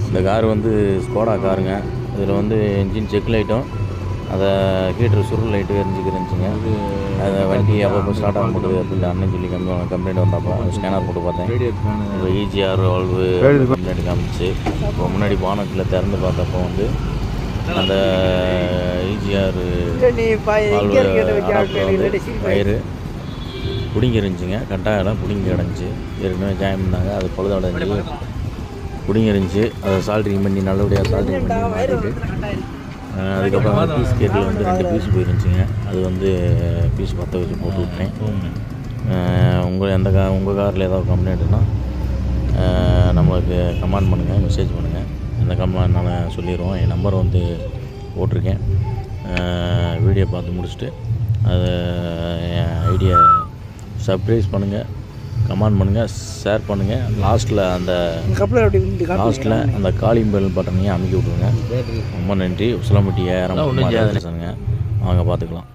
இந்த கார் வந்து ஸ்கோடா காருங்க. இதில் வந்து இன்ஜின் செக் லைட்டும் அதை ஹீட்ரு சுருள் லைட்டு எரிஞ்சுக்கிருந்துச்சிங்க. அதை வண்டி அப்பப்போ ஸ்டார்ட் ஆக மாட்டேது அப்படின்னு அண்ணன் சொல்லி கம்ப்ளைண்ட் வந்தப்போ ஸ்கேனர் போட்டு பார்த்தேன். இப்போ EGR வால்வு கம்ப்ளைண்ட் காமிச்சு. இப்போ முன்னாடி பானட்டில் திறந்து பார்த்தப்போ வந்து அந்த EGR வால்வு வயிறு பிடிங்கி இருந்துச்சுங்க. கட்டாயம் பிடிங்கி கிடந்துச்சு. ஏற்கனவே ஜாயின் பண்ணாங்க, அது பழுதடைஞ்சு பிடிங்கி இருந்துச்சு. அதை சால்ட்ரிங் பண்ணி நல்லபடியாக சால்ட்ரிங் பண்ணி மாட்டிட்டு அதுக்கப்புறம் அந்த பீஸ் கேட்டில் வந்து 2 பீஸ் போயிருந்துச்சிங்க. அது வந்து பீஸ் பற்ற வச்சு போட்டு விட்டேன். உங்கள் காரில் ஏதாவது கம்ப்ளைண்ட்டுன்னா நம்மளுக்கு கமெண்ட் பண்ணுங்கள், மெசேஜ் பண்ணுங்கள். அந்த கமெண்ட்னால சொல்லிடுவோம். என் நம்பர் வந்து போட்டிருக்கேன். வீடியோ பார்த்து முடிச்சுட்டு அதை என் ஐடியா சப்ஸ்கிரைப் பண்ணுங்கள், கமெண்ட் பண்ணுங்கள், ஷேர் பண்ணுங்கள். லாஸ்ட்டில் அந்த காலிங் பெல் பட்டனையும் அமைக்கி விட்ருங்க. ரொம்ப நன்றி. உசிலம்பட்டி 1000 வாங்க பார்த்துக்கலாம்.